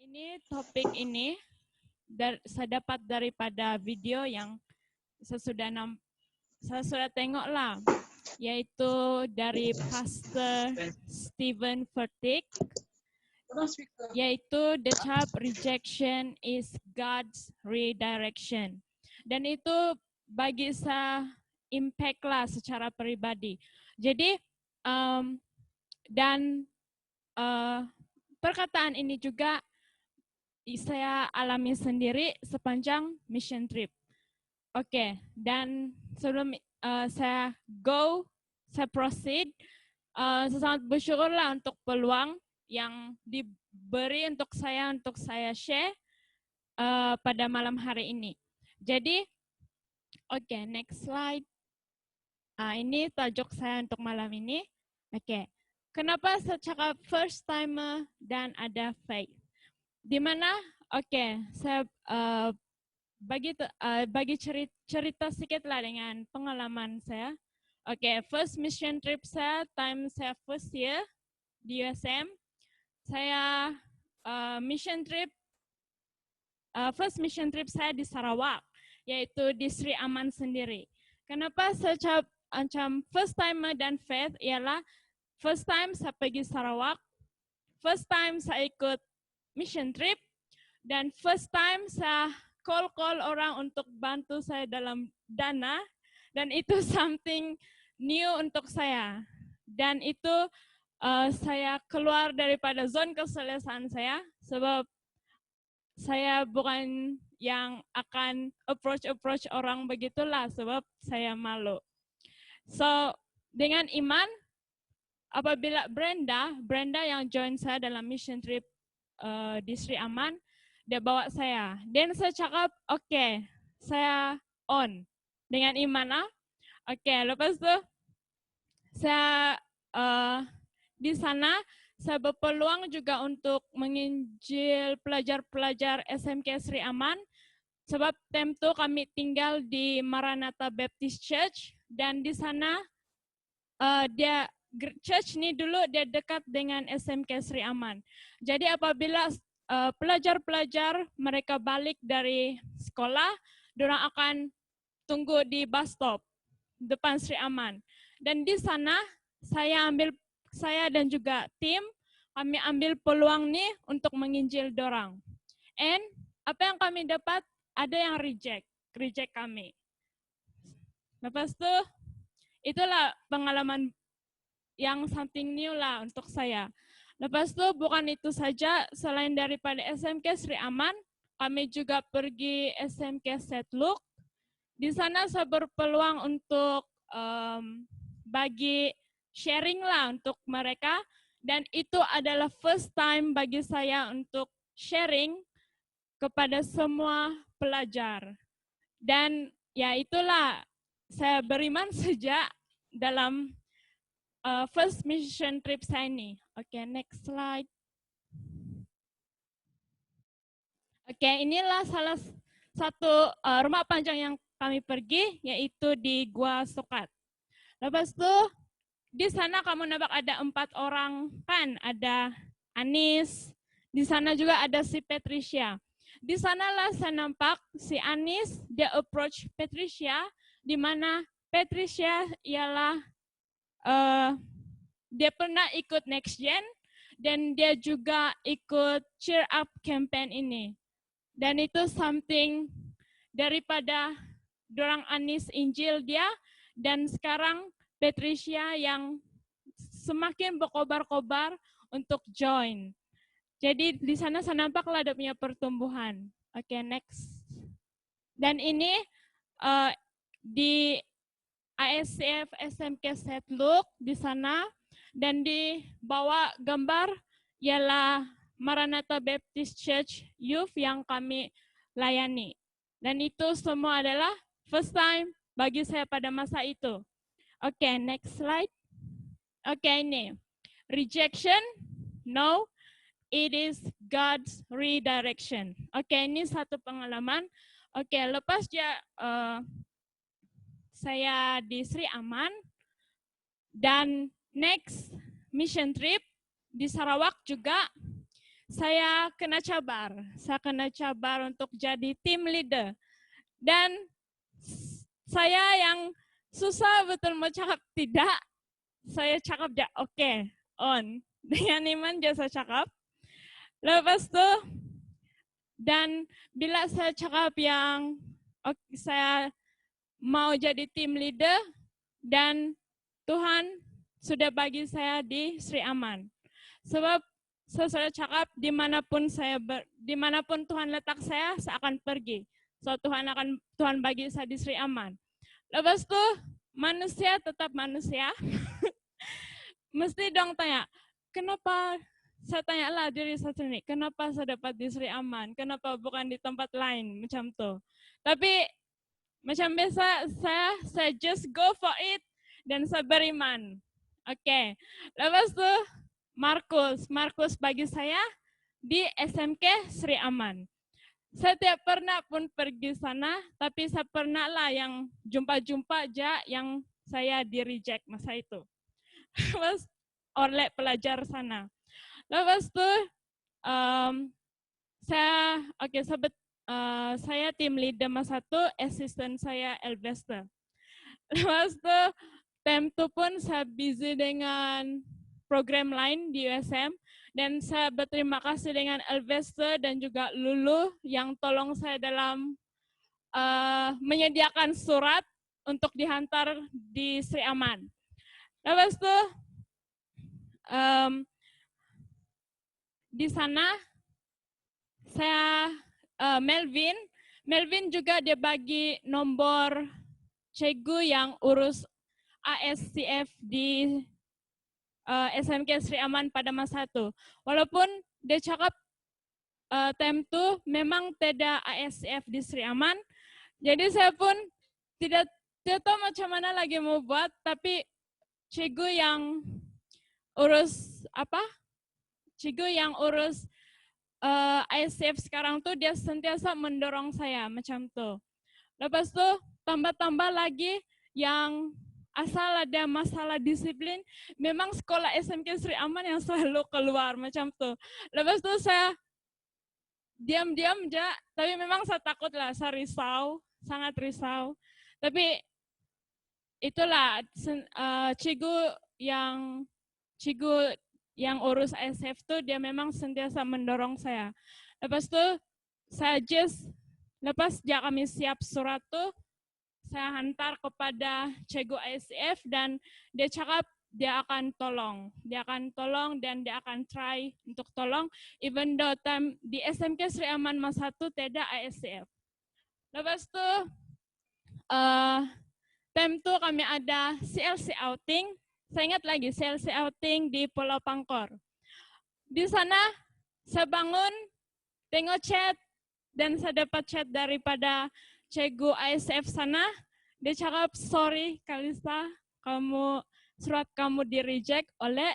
Ini topik ini saya dapat daripada video yang saya sudah tengok lah, yaitu dari Pastor Stephen Furtick, yaitu The Child Rejection is God's Redirection. Dan itu bagi saya impact lah secara pribadi. Jadi perkataan ini juga saya alami sendiri sepanjang mission trip. Oke, dan sebelum saya proceed, saya sangat bersyukurlah untuk peluang yang diberi untuk saya share pada malam hari ini. Jadi, oke, next slide. Ini tajuk saya untuk malam ini. Oke, kenapa saya cakap first timer dan ada faith? Di mana, saya bagi cerita sedikit lah dengan pengalaman saya. First mission trip saya, time saya first year di USM, saya first mission trip saya di Sarawak, yaitu di Sri Aman sendiri. Kenapa saya macam first timer dan faith ialah first time saya pergi Sarawak, first time saya ikut mission trip, dan first time saya call orang untuk bantu saya dalam dana, dan itu something new untuk saya. Dan itu saya keluar daripada zona keselesaan saya, sebab saya bukan yang akan approach orang begitulah, sebab saya malu. So, dengan iman, apabila Brenda yang join saya dalam mission trip di Sri Aman, dia bawa saya. Dan saya cakap, saya on. Dengan iman, lepas itu saya di sana, saya berpeluang juga untuk menginjil pelajar-pelajar SMK Sri Aman, sebab time itu kami tinggal di Maranatha Baptist Church, dan di sana church ini dulu dia dekat dengan SMK Sri Aman. Jadi apabila pelajar-pelajar mereka balik dari sekolah, dorang akan tunggu di bus stop depan Sri Aman. Dan di sana saya dan juga tim kami ambil peluang nih untuk menginjil dorang. And apa yang kami dapat, ada yang reject kami. Lepas itu itulah pengalaman yang something new lah untuk saya. Lepas itu bukan itu saja, selain daripada SMK Sri Aman, kami juga pergi SMK Setluk. Di sana saya berpeluang untuk bagi sharing lah untuk mereka, dan itu adalah first time bagi saya untuk sharing kepada semua pelajar. Dan ya itulah, saya beriman sejak dalam first mission trip saya ini. Next slide. Inilah salah satu rumah panjang yang kami pergi, yaitu di Gua Sokat. Lepas itu, di sana kamu nampak ada 4 orang, kan? Ada Anis, di sana juga ada si Patricia. Di sanalah saya nampak si Anis, dia approach Patricia, di mana Patricia ialah dia pernah ikut Next Gen, dan dia juga ikut Cheer Up campaign ini. Dan itu something daripada dorang Anis Injil dia, dan sekarang Patricia yang semakin berkobar-kobar untuk join. Jadi di sana saya nampaklah ada punya pertumbuhan. Next. Dan ini di ISCF SMK Setluk di sana, dan di bawah gambar ialah Maranatha Baptist Church Youth yang kami layani. Dan itu semua adalah first time bagi saya pada masa itu. Next slide. Ini. Rejection? No, it is God's redirection. Ini satu pengalaman. Lepas dia saya di Sri Aman, dan next mission trip di Sarawak juga, saya kena cabar. Saya kena cabar untuk jadi team leader. Dan saya yang susah betul mau cakap tidak, saya cakap ya oke, on. Dengan iman saya cakap. Lepas itu, dan bila saya cakap yang saya mau jadi team leader, dan Tuhan sudah bagi saya di Sri Aman. Sebab saya sudah cakap dimanapun Tuhan letak saya akan pergi. So Tuhan bagi saya di Sri Aman. Lepas itu manusia tetap manusia. Mesti dong tanya, kenapa? Saya tanya lah diri saya sendiri, kenapa saya dapat di Sri Aman? Kenapa bukan di tempat lain macam tuh? Tapi macam biasa saya just go for it dan saya beriman. Oke. Lepas itu Markus bagi saya di SMK Sri Aman. Saya tidak pernah pun pergi sana, tapi saya pernah lah yang jumpa aja yang saya di reject masa itu. Lepas oleh pelajar sana. Lepas itu saya tim leader masa itu, asisten saya Elvester. Lepas itu time itu pun saya busy dengan program lain di USM, dan saya berterima kasih dengan Elvester dan juga Lulu yang tolong saya dalam menyediakan surat untuk dihantar di Sri Aman. Lepas itu di sana saya Melvin juga dia bagi nomor cikgu yang urus ASCF di SMK Sri Aman pada masa itu. Walaupun dia cakap time itu memang tidak ASCF di Sri Aman, jadi saya pun tidak tahu macam mana lagi mau buat, tapi cikgu yang urus ICF sekarang tuh dia sentiasa mendorong saya macam tuh. Lepas tuh tambah lagi yang asal ada masalah disiplin, memang sekolah SMK Sri Aman yang selalu keluar macam tuh. Lepas tuh saya diam-diam aja, tapi memang saya takut lah, saya risau, sangat risau. Tapi itulah cikgu yang urus ICF tuh dia memang sentiasa mendorong saya. Lepas itu lepas kami siap surat tuh, saya hantar kepada cikgu ICF dan dia cakap dia akan tolong dan dia akan try untuk tolong, even though di SMK Sri Aman masa itu tidak ICF. Lepas itu time itu kami ada CLC outing. Saya ingat lagi CLC outing di Pulau Pangkor. Di sana saya bangun, tengok chat, dan saya dapat chat daripada cikgu ICF sana. Dia cakap, sorry Kalista, surat kamu di reject oleh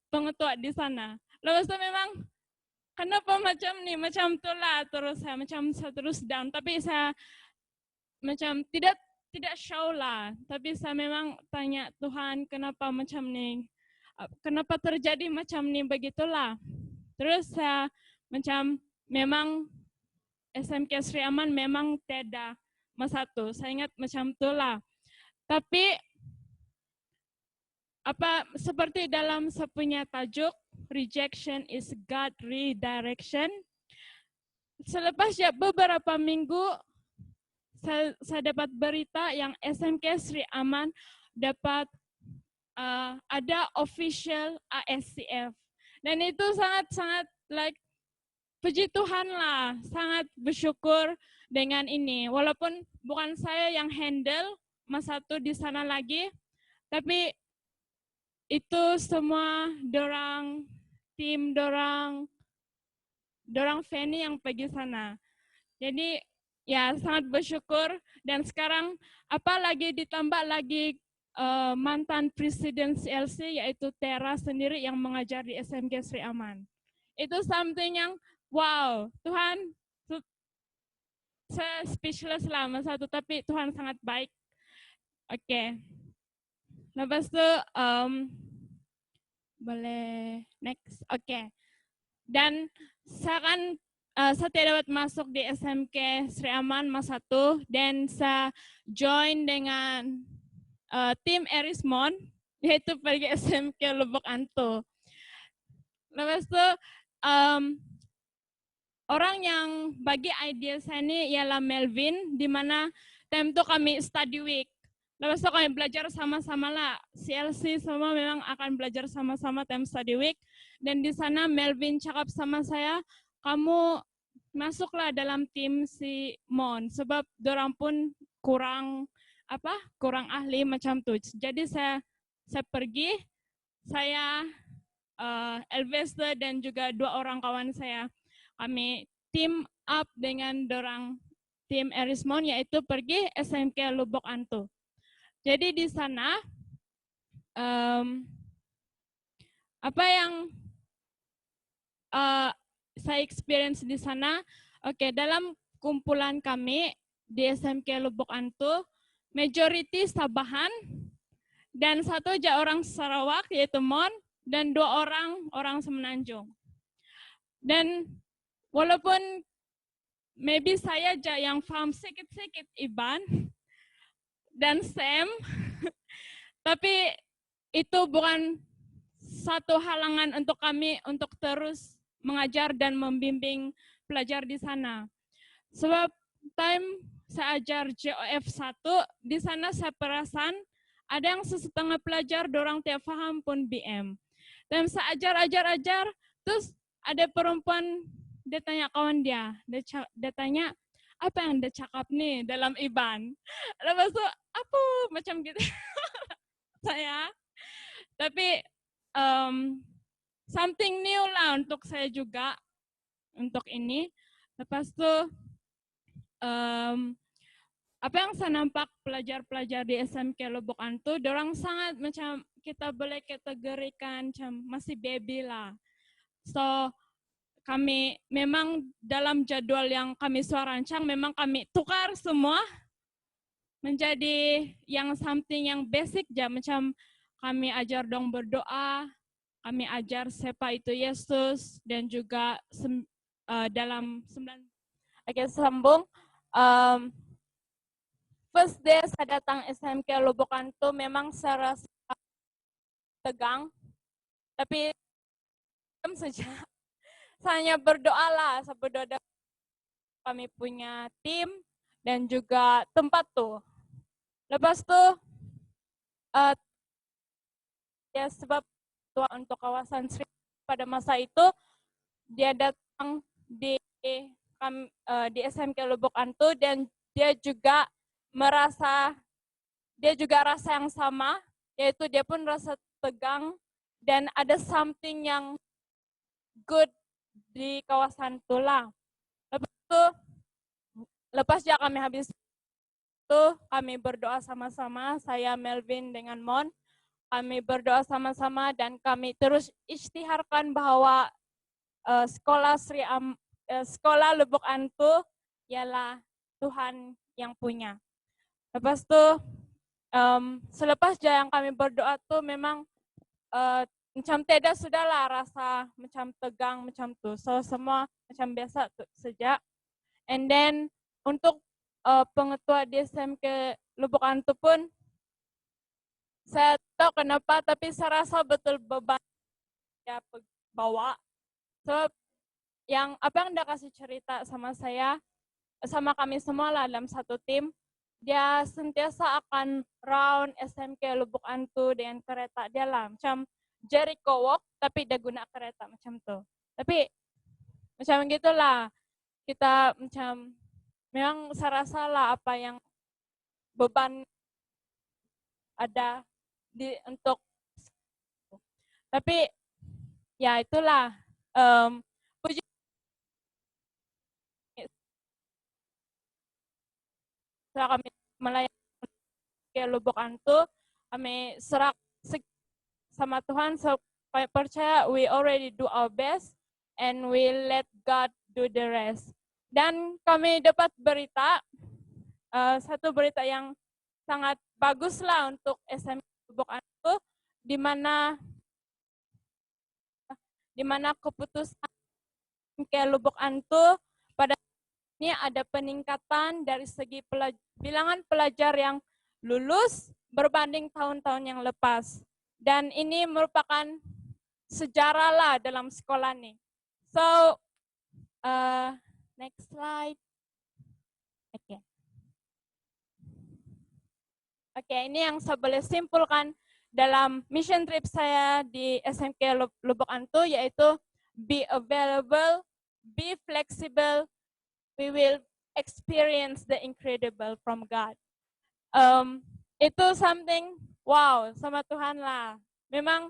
pengetua di sana. Lepas itu memang kenapa macam itulah, terus saya terus down, tapi saya macam tidak show lah, tapi saya memang tanya Tuhan kenapa macam ni, kenapa terjadi macam ni, begitulah. Terus saya macam memang SMK Sri Aman memang tidak masa itu, saya ingat macam itulah. Tapi seperti dalam sepunya tajuk rejection is God redirection. Selepas beberapa minggu saya dapat berita yang SMK Sri Aman dapat ada official ASCF, dan itu sangat puji Tuhan lah, sangat bersyukur dengan ini. Walaupun bukan saya yang handle masa itu di sana lagi, tapi itu semua tim dorang Fanny yang pergi sana. Jadi ya sangat bersyukur, dan sekarang apalagi ditambah lagi mantan presiden CLC yaitu Tera sendiri yang mengajar di SMK Sri Aman. Itu something yang wow, Tuhan, saya speechless lah masa itu, tapi Tuhan sangat baik. Oke. Lepas itu Boleh next, oke. Dan saya kan saya tidak dapat masuk di SMK Sri Aman Mas 1 dan saya join dengan tim Erismon, yaitu pergi SMK Lubuk Antu. Lepas itu orang yang bagi ide saya ini ialah Melvin, di mana time itu kami study week. Lepas itu kami belajar sama-sama lah. CLC semua memang akan belajar sama-sama time study week. Dan di sana Melvin cakap sama saya, kamu masuklah dalam tim si Mon, sebab dorang pun kurang ahli macam tuh. Jadi saya pergi, saya Elvester dan juga 2 orang kawan saya, kami team up dengan dorang tim Erismon, yaitu pergi SMK Lubuk Antu. Jadi di sana apa yang saya experience di sana, dalam kumpulan kami di SMK Lubuk Antu, majority Sabahan dan 1 aja orang Sarawak yaitu Mon, dan 2 orang Semenanjung. Dan walaupun maybe saya aja yang paham sedikit-sedikit Iban dan Sam, tapi itu bukan satu halangan untuk kami untuk terus mengajar dan membimbing pelajar di sana. Sebab time saya ajar JOF 1, di sana saya perasan ada yang setengah pelajar dorang tiap paham pun BM. Dan saya ajar, terus ada perempuan, dia tanya kawan dia tanya, apa yang dia cakap nih dalam Iban? Lepas itu, apa macam gitu. Saya, tapi something new lah untuk saya juga, untuk ini. Lepas itu, apa yang saya nampak pelajar-pelajar di SMK Lubuk Antu, dorang sangat macam kita boleh kategorikan macam masih baby lah. So kami memang dalam jadwal yang kami rancang, memang kami tukar semua menjadi yang something yang basic aja, macam kami ajar dong berdoa, kami ajar siapa itu Yesus, dan juga dalam 9 sambung. First day saya datang SMK Lubuk Antu, memang saya rasa tegang, tapi saja. Saya hanya berdoa lah, saya berdoa kami punya tim dan juga tempat tuh. Lepas tuh, ya sebab tua untuk kawasan Sri pada masa itu, dia datang di SMK Lubuk Antu dan dia juga rasa yang sama, yaitu dia pun rasa tegang dan ada something yang good di kawasan Tulang. Lepas ya kami habis itu, kami berdoa sama-sama, saya Melvin dengan Mon, kami berdoa sama-sama dan kami terus isytiharkan bahwa sekolah Lubuk Antu ialah Tuhan yang punya. Lepas itu, selepas yang kami berdoa tuh memang macam tidak sudahlah rasa macam tegang macam tuh. So semua macam biasa tuh saja. And then untuk pengetua di SMK Lubuk Antu pun, saya tahu kenapa, tapi saya rasa betul beban ya bawa. Sebab yang dia kasih cerita sama saya, sama kami semua lah dalam satu tim, dia sentiasa akan round SMK Lubuk Antu dengan kereta dia lah, macam Jericho Walk, tapi dia guna kereta macam tuh. Tapi macam gitulah, kita macam memang saya rasa lah apa yang beban ada untuk, tapi ya itulah, puji kami melayani ke Lubuk Antu, kami serak sama Tuhan, supaya percaya we already do our best and we let God do the rest. Dan kami dapat berita, satu berita yang sangat bagus lah untuk SMK Lubuk Antu, di mana di mana keputusan ke Lubuk Antu pada ini ada peningkatan dari segi bilangan pelajar yang lulus berbanding tahun-tahun yang lepas. Dan ini merupakan sejarah lah dalam sekolah nih. So, next slide. Oke. Oke, ini yang saya boleh simpulkan dalam mission trip saya di SMK Lubuk Antu, yaitu be available, be flexible, we will experience the incredible from God. Itu something, wow, sama Tuhan lah. Memang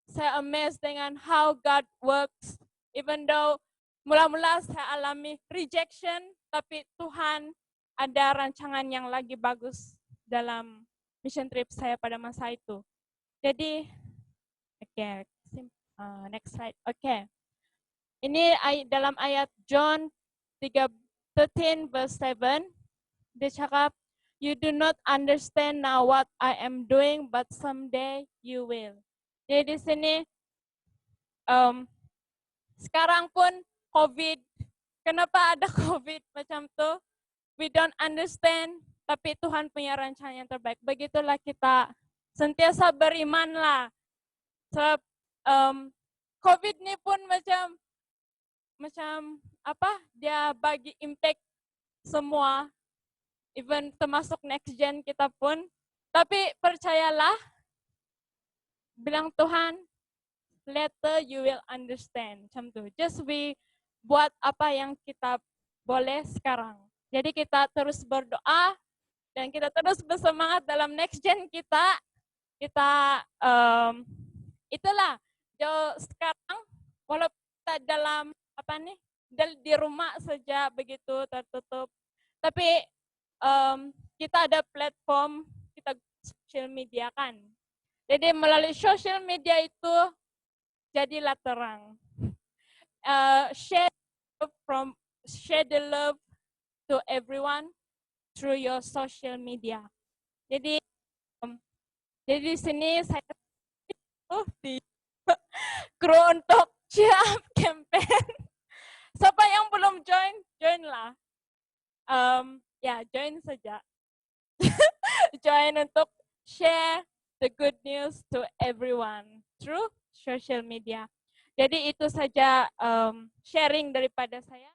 saya amazed dengan how God works, even though mula-mula saya alami rejection, tapi Tuhan ada rancangan yang lagi bagus dalam mission trip saya pada masa itu. Jadi, oke, next slide. Oke. Ini dalam ayat John 13 verse 7, dia cakap, you do not understand now what I am doing, but someday you will. Jadi di sini, sekarang pun COVID, kenapa ada COVID macam tuh? We don't understand, tapi Tuhan punya rencana yang terbaik. Begitulah kita sentiasa beriman lah. Sebab COVID ini pun macam apa? Dia bagi impact semua, even termasuk next gen kita pun. Tapi percayalah, bilang Tuhan, later you will understand. Macam tu. Just we buat apa yang kita boleh sekarang. Jadi kita terus berdoa dan kita terus bersemangat dalam next gen kita. Kita itulah. Sekarang walaupun kita dalam apa nih di rumah saja begitu tertutup, tapi kita ada platform, kita social media kan. Jadi melalui social media itu jadilah terang. Share the love to everyone through your social media. Jadi di sini saya di kru untuk siap campaign. Siapa yang belum join lah. Ya, join saja. Join untuk share the good news to everyone through social media. Jadi itu saja sharing daripada saya.